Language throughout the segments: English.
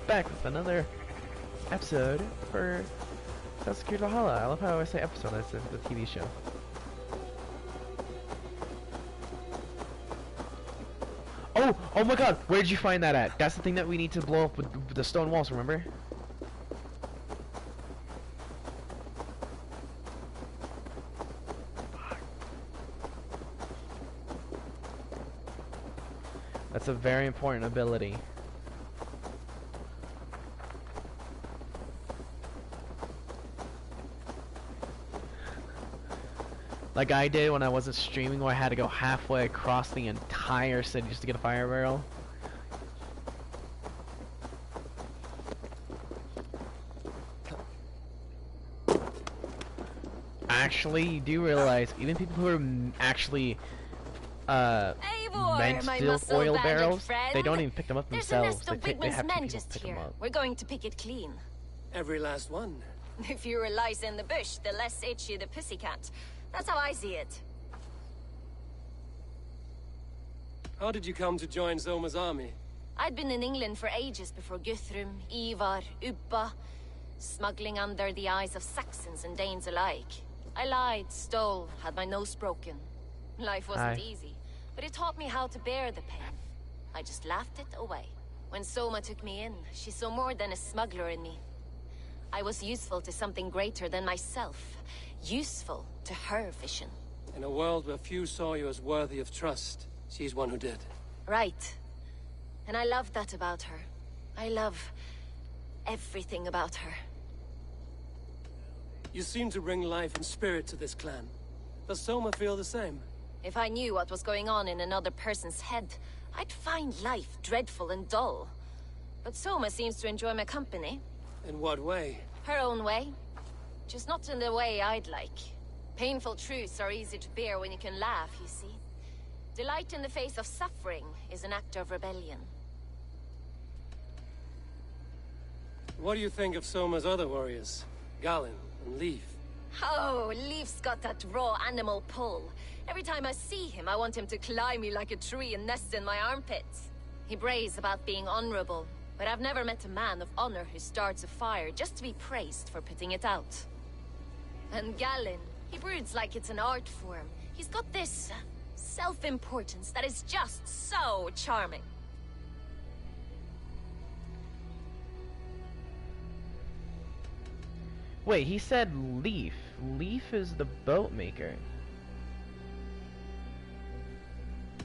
back with another episode for Valhalla. I love how I say episode instead of the TV show. Oh my god, where did you find that at? That's the thing that we need to blow up with the stone walls, remember? That's a very important ability. Like I did when I wasn't streaming, where I had to go halfway across the entire city just to get a fire barrel. Actually, you do realize even people who are actually meant to steal oil barrels, they don't even pick them up themselves. They have people pick them up. We're going to pick it clean. Every last one. The fewer lice in the bush, the less itchy the pussycat. That's how I see it. How did you come to join Zoma's army? I'd been in England for ages before Guthrum, Ivar, Ubba, smuggling under the eyes of Saxons and Danes alike. I lied, stole, had my nose broken. Life wasn't easy, but it taught me how to bear the pain. I just laughed it away. When Soma took me in, she saw more than a smuggler in me. I was useful to something greater than myself. Useful to her vision. In a world where few saw you as worthy of trust, she's one who did. Right. And I love that about her. I love everything about her. You seem to bring life and spirit to this clan. Does Soma feel the same? If I knew what was going on in another person's head, I'd find life dreadful and dull. But Soma seems to enjoy my company. In what way? Her own way. Just not in the way I'd like. Painful truths are easy to bear when you can laugh, you see. Delight in the face of suffering is an act of rebellion. What do you think of Soma's other warriors? Galen and Leaf? Oh, Leaf's got that raw animal pull. Every time I see him, I want him to climb me like a tree and nest in my armpits. He brays about being honorable, but I've never met a man of honor who starts a fire just to be praised for putting it out. And Galen, he broods like it's an art form. He's got this self-importance that is just so charming. Wait, he said Leaf. Leaf is the boat maker.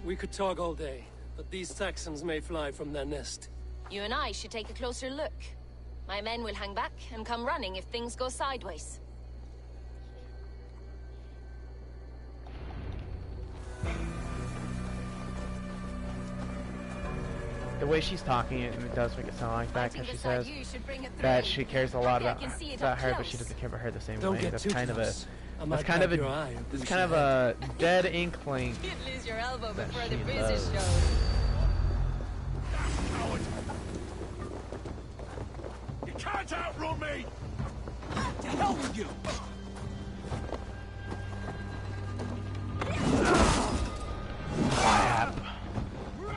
We could talk all day, but these Saxons may fly from their nest. You and I should take a closer look. My men will hang back and come running if things go sideways. The way she's talking, it does make it sound like that, because she says that she cares a lot about her, but she doesn't care about her the same way. That's kind of a dead inkling. You'd lose your elbow before the she bruises loves. showed. You can't outrun me! To hell with you! Crap. You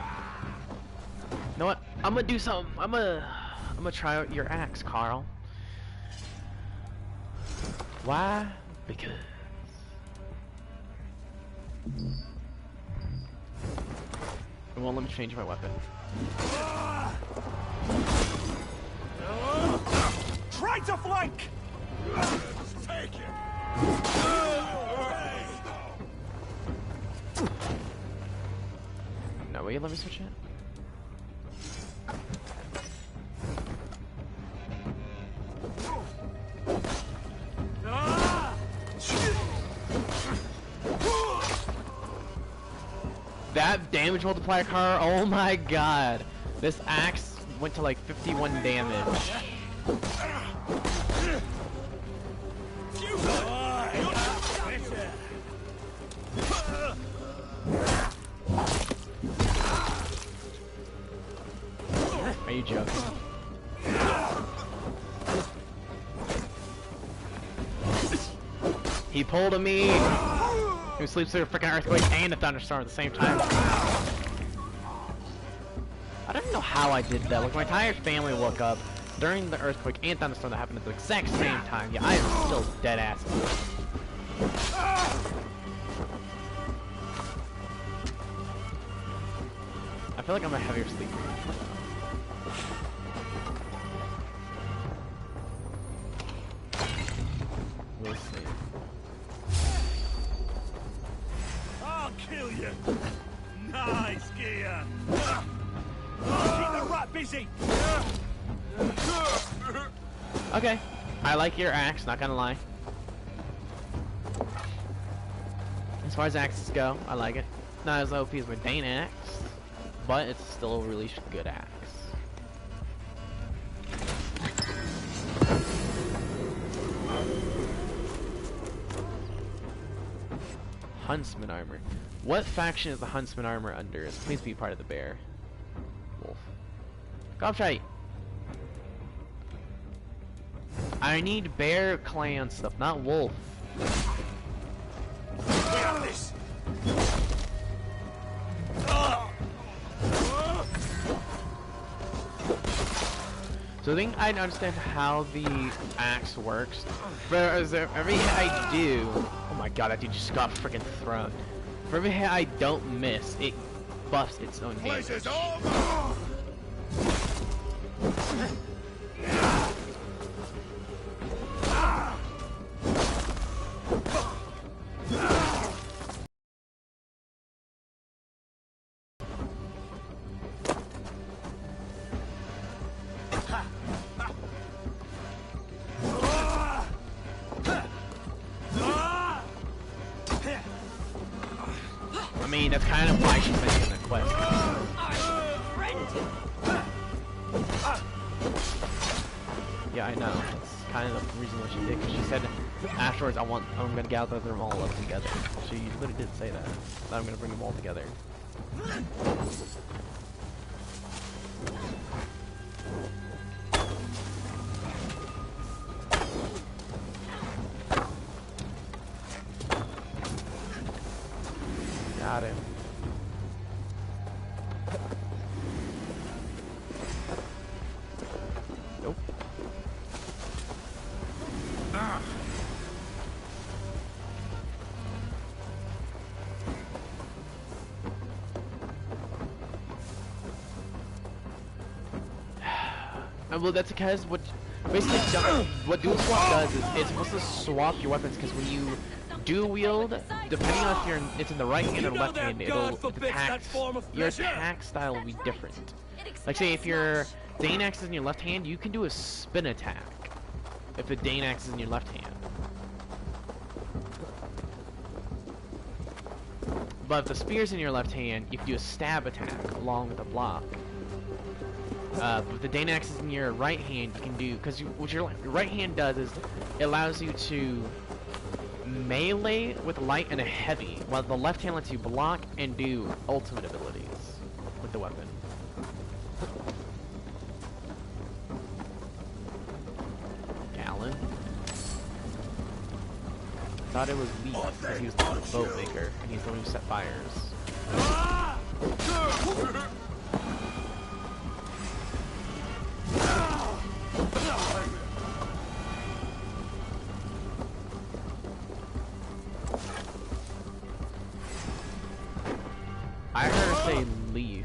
know what? I'm gonna do something. I'm gonna try out your axe, Carl. Why? Because. It won't let me change my weapon. Try to flank! Just take it! No, will you let me switch it? That damage multiplier car, oh my god. This axe went to like 51 damage. Are you joking? He pulled a me who sleeps through a freaking earthquake and a thunderstorm at the same time. I don't know how I did that. Like, my entire family woke up during the earthquake and thunderstorm that happened at the exact same time. Yeah, I am still dead ass. I feel like I'm a heavier sleeper. We'll see. I'll kill you. Nice gear. Keep the rat busy. Okay, I like your axe, not gonna lie. As far as axes go, I like it. Not as OP as my Dane axe, but it's still a really good axe. Huntsman armor. What faction is the Huntsman armor under? Please be part of the bear. Wolf. Gobshite! I need bear clan stuff, not wolf. We have this. So I think I understand how the axe works. But as every hit I do, oh my god, that dude just got freaking thrown. For every hit I don't miss, it buffs its own damage. Place is over. I mean, that's kind of why she's making the quest. Yeah, I know. That's kind of the reason why she did. Because she said afterwards, I'm gonna gather them all up together. She literally did say that. That I'm gonna bring them all together. Got him. Nope. Well, that's because what dual swap does is it's supposed to swap your weapons, because when you dual wield, depending on if it's in the right hand or left hand, your attack style will be different. Like say if your Dane axe is in your left hand, you can do a spin attack if the Dane axe is in your left hand. But if the spear's in your left hand, you can do a stab attack along with a block. But if the Dane axe is in your right hand, you can do, because what your right hand does is it allows you to melee with light and a heavy, while the left hand lets you block and do ultimate abilities with the weapon. Gallon. Thought it was weak because he was the boat maker and he's the one who set fires. I heard her say leave.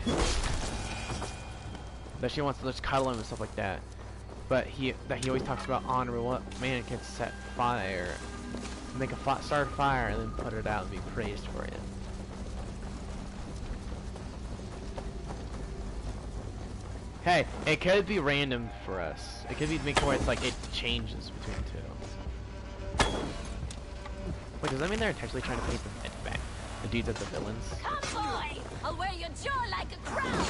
That she wants to just cuddle him and stuff like that. But he always talks about honor. What man can set fire, make a start a fire, and then put it out and be praised for it. Hey, it could be random for us. It could be making where it's like it changes between the two. Wait, does that mean they're intentionally trying to paint the back? The dudes at the villains? Come boy! I'll wear your jaw like a crown!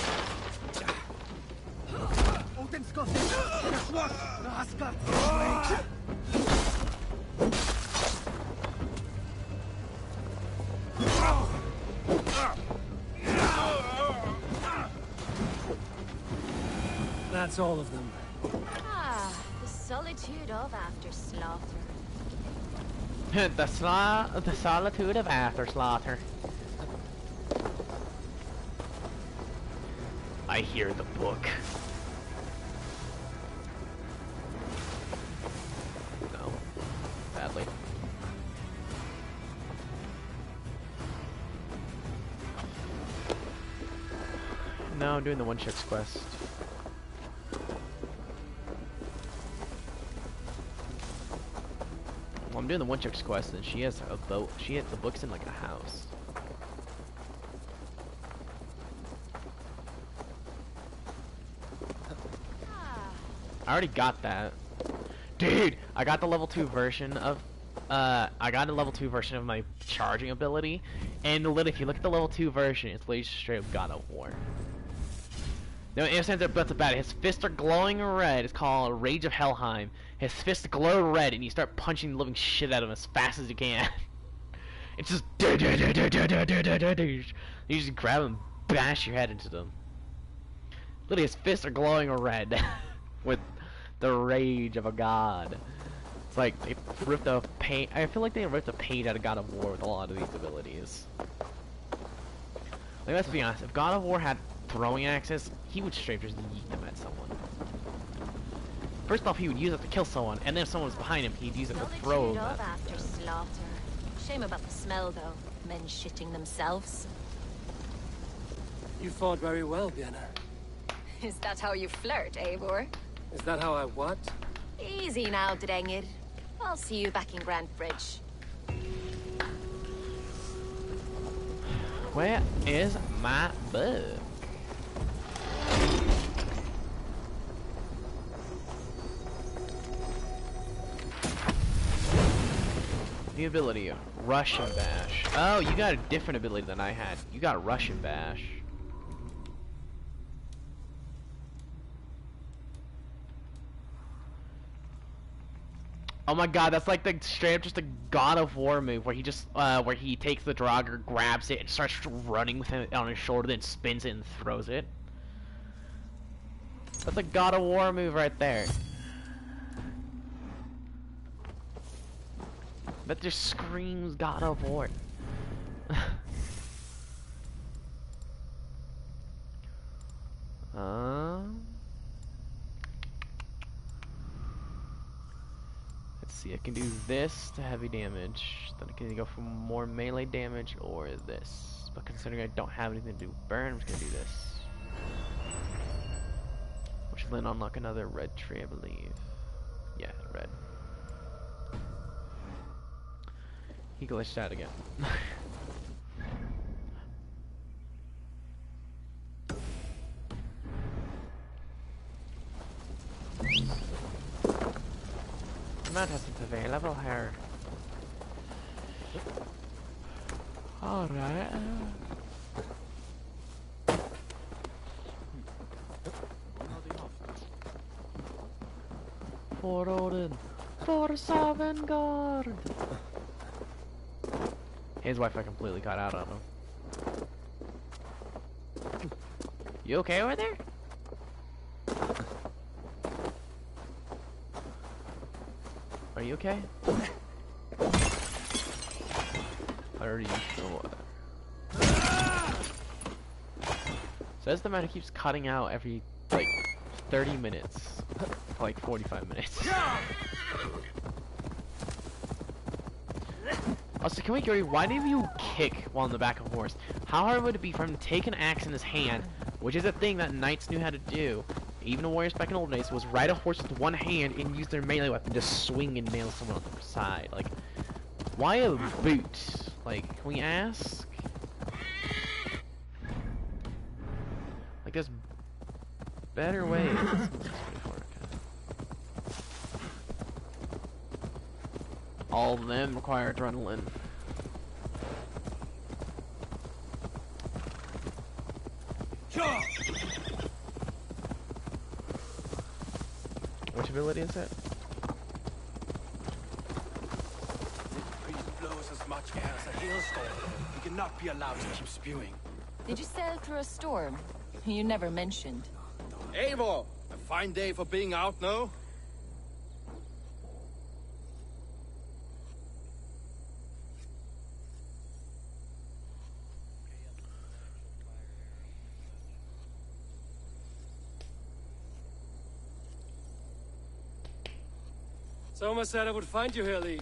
That's all of them. Ah, the solitude of after slaughter. The solitude of after slaughter. I hear the book. No. Badly. No, I'm doing the one chick's quest. Well, I'm doing the one chick's quest, and she has a boat. She has the books in like a house. I already got that. Dude, I got the level 2 version of I got a level 2 version of my charging ability, and literally if you look at the level 2 version, it's literally straight up God of War. No, in a sense that's about it. His fists are glowing red. It's called Rage of Helheim. His fists glow red, and you start punching the living shit out of him as fast as you can. It's just you just grab him, bash your head into them. Literally, his fists are glowing red with the rage of a god. It's like they ripped a page. I feel like they ripped a page out of God of War with a lot of these abilities. Like, let's be honest. If God of War had throwing axes, he would straight just yeet them at someone. First off, he would use it to kill someone, and then if someone was behind him, he'd use it to throw them at after slaughter. Shame about the smell, though. Men shitting themselves. You fought very well, Vienna. Is that how you flirt, Eivor? Is that how I what? Easy now, Drengir. I'll see you back in Grand Bridge. Where is my book? The ability, Rush and Bash. Oh, you got a different ability than I had. You got Rush and Bash. Oh my god, that's like the straight up just a God of War move where he just where he takes the Draugr, grabs it, and starts running with it on his shoulder, then spins it and throws it. That's a God of War move right there. That just screams God of War. Let's see, I can do this to heavy damage, then I can go for more melee damage, or this. But considering I don't have anything to do with burn, I'm just gonna do this. Which will then unlock another red tree, I believe. Yeah, red. He glitched out again. That isn't available here. Alright. For Odin. For Savengard. His wife I completely got out on him. You okay over there? Are you okay? Are you sure? Says the man who keeps cutting out every like 30 minutes, like 45 minutes. Also, can we agree, why do you kick while on the back of a horse? How hard would it be for him to take an axe in his hand, which is a thing that knights knew how to do, even the warriors back in old days, was ride a horse with one hand and use their melee weapon to swing and nail someone on the side. Like, why a boot? Like, can we ask? Like, there's better ways. All of them require adrenaline. Which ability is it? The breeze blows as much air as a hailstorm. We cannot be allowed to keep spewing. Did you sail through a storm? You never mentioned. Eivor! A fine day for being out, no? Soma said I would find you here, Leaf.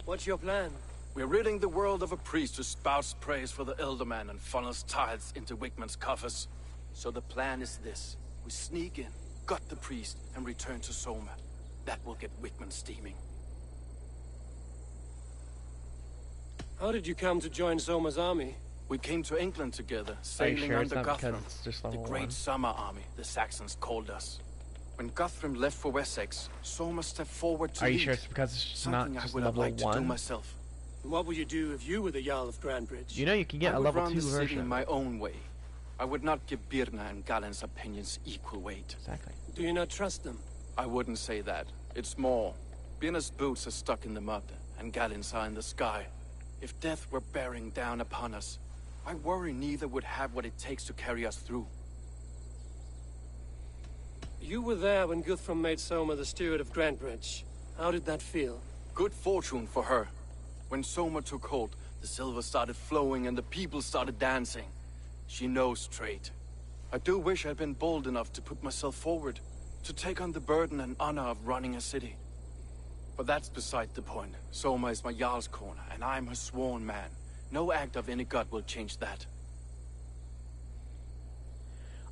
What's your plan? We're ridding the world of a priest who spouts praise for the Elderman and funnels tithes into Wickman's coffers. So the plan is this. We sneak in, gut the priest, and return to Soma. That will get Wickman steaming. How did you come to join Soma's army? We came to England together, Are you sailing sure it's under not because Guthrum. it's just The level Great 1? Summer Army, the Saxons called us. When Guthrum left for Wessex, Soma stepped forward to Are you lead. sure it's because it's just not Something just I would have level liked to do 1? myself. What would you do if you were the Jarl of Grandbridge? You know you can get I a would level run 2 the city version. my own way. I would not give Birna and Galen's opinions equal weight. Exactly. Do you not trust them? I wouldn't say that. It's more. Birna's boots are stuck in the mud, and Galen's are in the sky. If death were bearing down upon us, I worry neither would have what it takes to carry us through. You were there when Guthrum made Soma the steward of Grandbridge. How did that feel? Good fortune for her. When Soma took hold, the silver started flowing and the people started dancing. She knows trade. I do wish I'd been bold enough to put myself forward, to take on the burden and honor of running a city. But that's beside the point. Soma is my Jarl's corner, and I'm her sworn man. No act of any god will change that.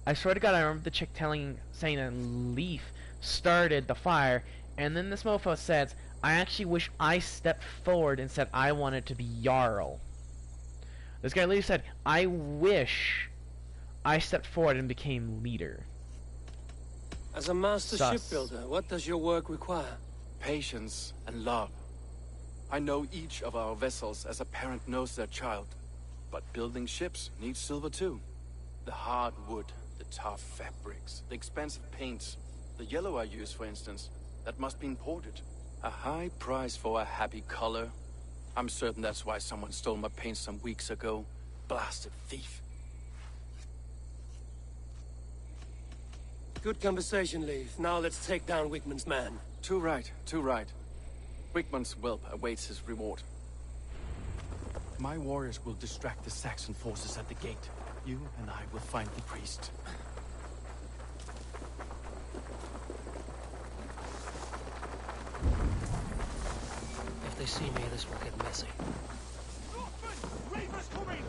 I swear to God, I remember the chick saying that Leaf started the fire, and then this mofo says, I actually wish I stepped forward and said I wanted to be Jarl. This guy literally said, I wish I stepped forward and became leader. As a master Sus. shipbuilder, what does your work require? Patience and love. I know each of our vessels as a parent knows their child. But building ships needs silver too. The hard wood, the tough fabrics, the expensive paints. The yellow I use, for instance, that must be imported. A high price for a happy color. I'm certain that's why someone stole my paint some weeks ago. Blasted thief. Good conversation, Leaf. Now let's take down Wickman's man. Too right, too right. Wickman's whelp awaits his reward. My warriors will distract the Saxon forces at the gate. You and I will find the priest. If they see me, this will get messy. Reaper's coming!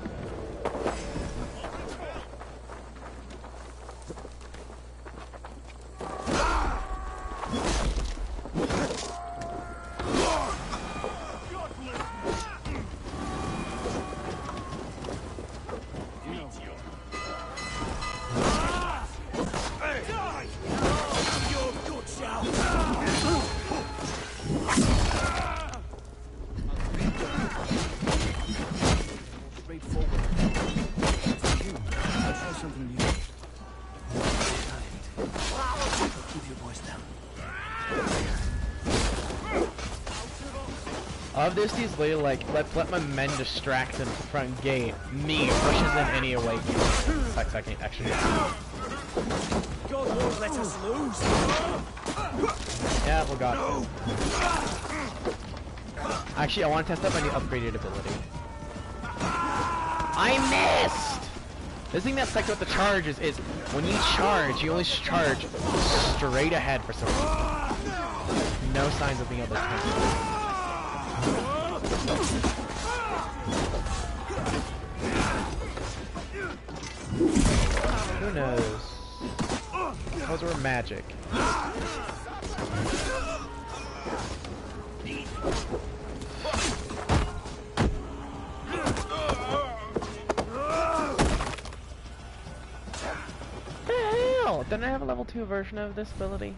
Of this, he's literally like, let my men distract him at the front gate. Me pushes in any awakening. Like, I can actually. God won't let us lose. Yeah, we got it. Actually, I want to test out my new upgraded ability. I missed! The thing that sucks about the charges is when you charge, you only charge straight ahead for some reason. No signs of being able to turn. Who knows? Those were magic. The hell? Didn't I have a level 2 version of this ability?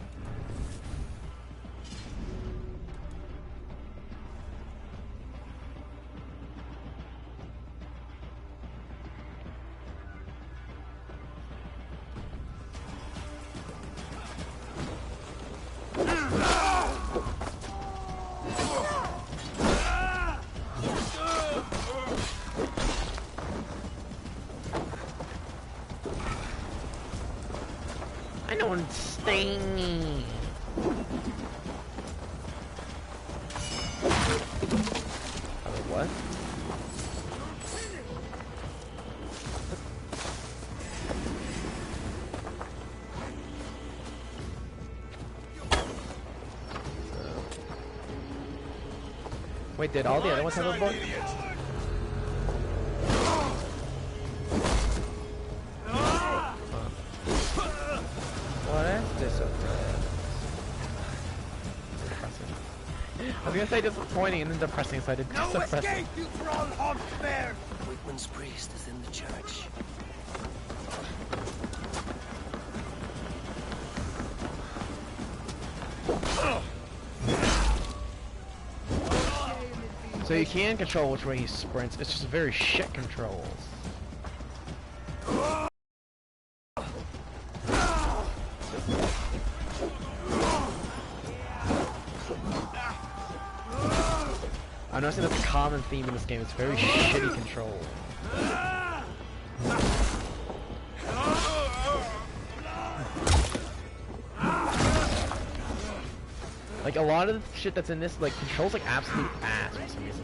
I know it's stingy. What? Wait, did all the other ones have a book? What is this? I was gonna say disappointing and then depressing, so I did depressing. Whitman's priest is in the church. So you can control which way he sprints, it's just very shit controls. I'm noticing that's a common theme in this game, it's very shitty control. Like, a lot of the shit that's in this, like, controls like absolute ass for some reason.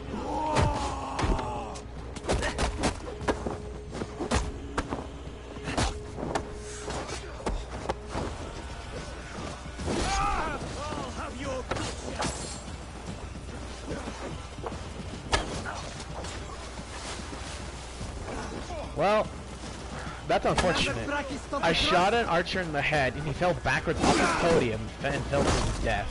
Well, that's unfortunate. I shot an archer in the head and he fell backwards off the podium and fell to his death.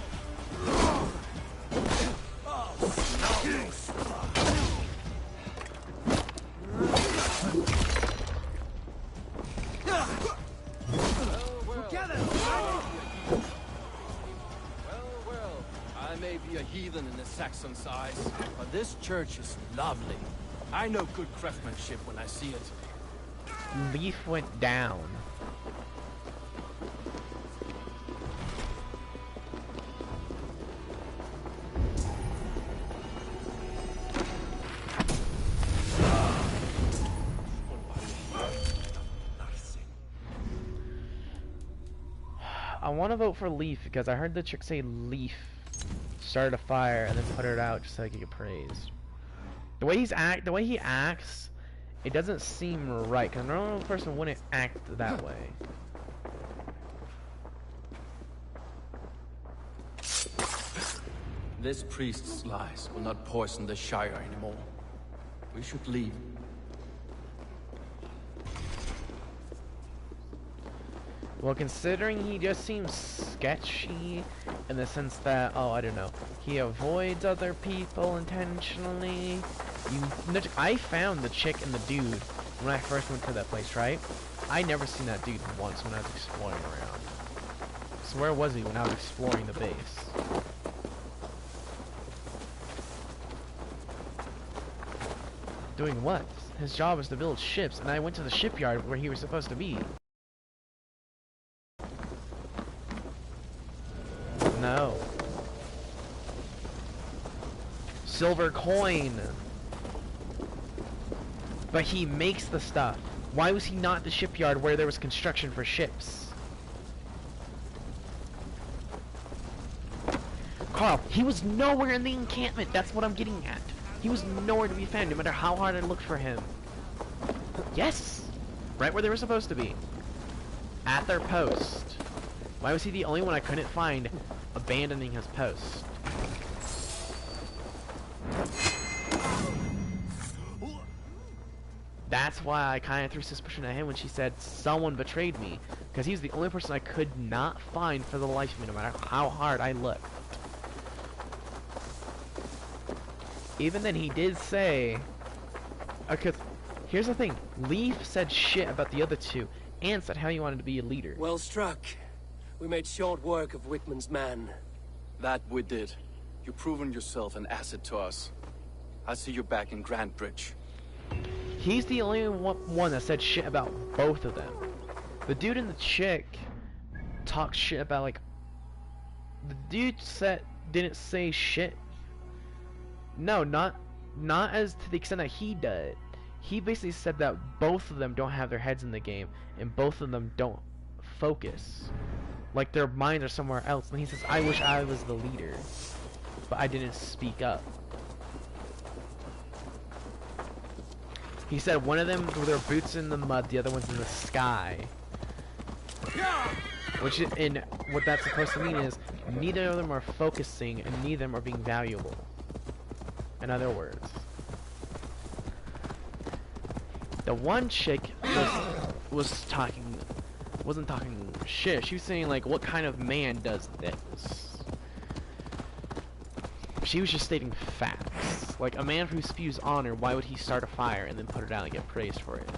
Well, I may be a heathen in the Saxon eyes, but this church is lovely. I know good craftsmanship when I see it. Leaf went down. I want to vote for Leaf because I heard the chick say Leaf started a fire and then put it out just so I could get praised. The way he acts, it doesn't seem right. Because a normal person wouldn't act that way. This priest's lies will not poison the Shire anymore. We should leave. Well, considering he just seems sketchy in the sense that, oh, I don't know, he avoids other people intentionally. I found the chick and the dude when I first went to that place, right? I never seen that dude once when I was exploring around. So where was he when I was exploring the base? Doing what? His job is to build ships, and I went to the shipyard where he was supposed to be. No. Silver coin. But he makes the stuff. Why was he not at the shipyard where there was construction for ships? Carl, he was nowhere in the encampment. That's what I'm getting at. He was nowhere to be found, no matter how hard I looked for him. Yes! Right where they were supposed to be. At their post. Why was he the only one I couldn't find abandoning his post? That's why I kind of threw suspicion at him when she said someone betrayed me. Because he was the only person I could not find for the life of me, no matter how hard I looked. Even then, he did say... Because, here's the thing. Leaf said shit about the other two, and said how he wanted to be a leader. Well struck. We made short work of Whitman's man. That we did. You've proven yourself an asset to us. I'll see you back in Grantbridge. He's the only one that said shit about both of them. The dude and the chick talked shit about, like... The dude didn't say shit. No, not as to the extent that he did. He basically said that both of them don't have their heads in the game, and both of them don't focus. Like their minds are somewhere else. And he says, I wish I was the leader, but I didn't speak up. He said one of them with their boots in the mud, the other one's in the sky. Which in what that's supposed to mean is neither of them are focusing and neither of them are being valuable. In other words, the one chick wasn't talking shit. She was saying like, what kind of man does this? She was just stating facts. Like, a man who spews honor, why would he start a fire and then put it out and get praised for it?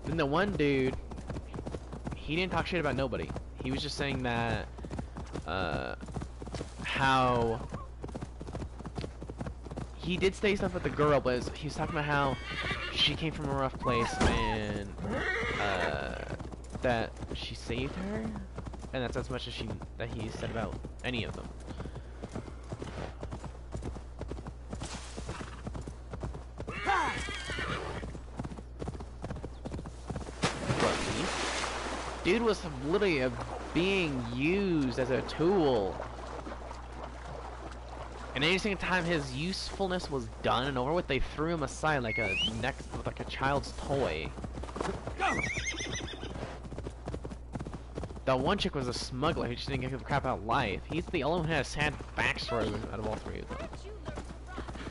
Then the one dude, he didn't talk shit about nobody. He was just saying that, how he did say stuff with the girl, but he was talking about how she came from a rough place and that she saved her, and that's as much as he said about any of them. Dude was literally being used as a tool. And any single time his usefulness was done and over with, they threw him aside like a child's toy. The one chick was a smuggler who just didn't give a crap about life. He's the only one who has sad backstory out of all three of them.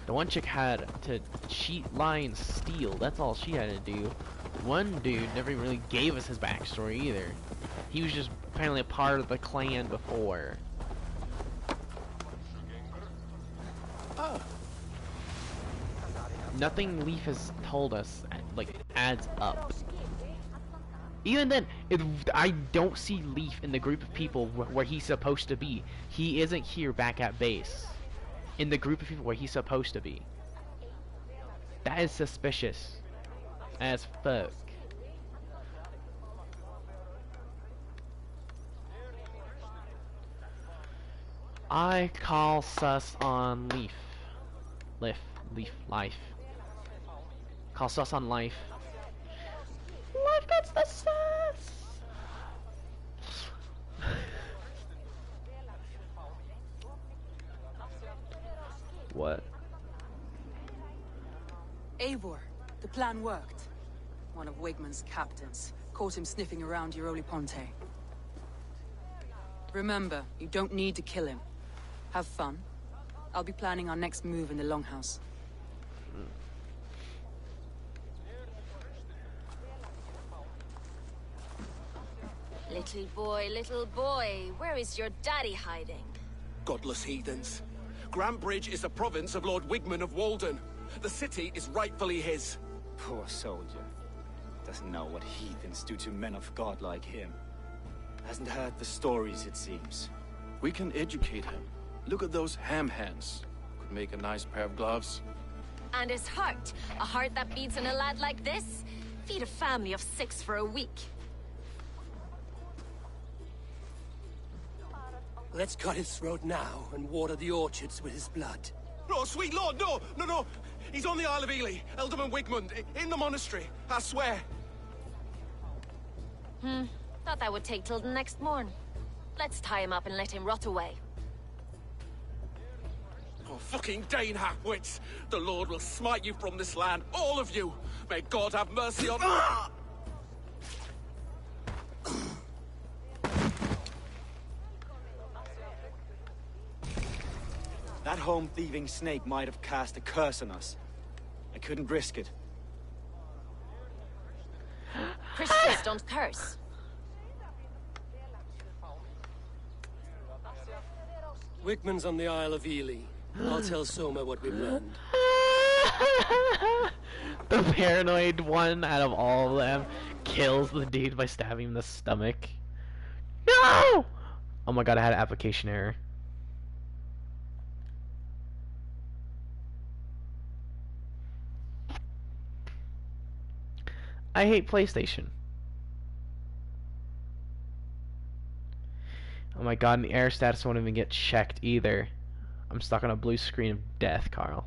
The one chick had to cheat, lie, and steal. That's all she had to do. One dude never even really gave us his backstory either. He was just apparently a part of the clan before. Nothing Leaf has told us like adds up. Even then, I don't see Leaf in the group of people where he's supposed to be. He isn't here back at base. In the group of people where he's supposed to be. That is suspicious as fuck. I call sus on Leaf. Life. Call sus on Life. Life gets the sus! What? Eivor, the plan worked. One of Wigman's captains caught him sniffing around Euroli Ponte. Remember, you don't need to kill him. Have fun. I'll be planning our next move in the Longhouse. Little boy, where is your daddy hiding? Godless heathens. Grantbridge is a province of Lord Wigman of Walden. The city is rightfully his. Poor soldier. Doesn't know what heathens do to men of God like him. Hasn't heard the stories, it seems. We can educate him. Look at those ham hands. Could make a nice pair of gloves. And his heart. A heart that beats in a lad like this? Feed a family of 6 for a week. Let's cut his throat now and water the orchards with his blood. Oh, sweet lord, no! He's on the Isle of Ely, Ealdorman Wigmund, in the monastery, I swear. Thought that would take till the next morn. Let's tie him up and let him rot away. Oh, fucking Dane half-wits! The Lord will smite you from this land, all of you! May God have mercy on... That home-thieving snake might have cast a curse on us. I couldn't risk it. Christians don't curse. Wigman's on the Isle of Ely. I'll tell Soma what we've learned. The paranoid one out of all of them kills the dude by stabbing him in the stomach. No! Oh my god, I had an application error. I hate PlayStation. Oh my god, and the error status won't even get checked either. I'm stuck on a blue screen of death, Carl.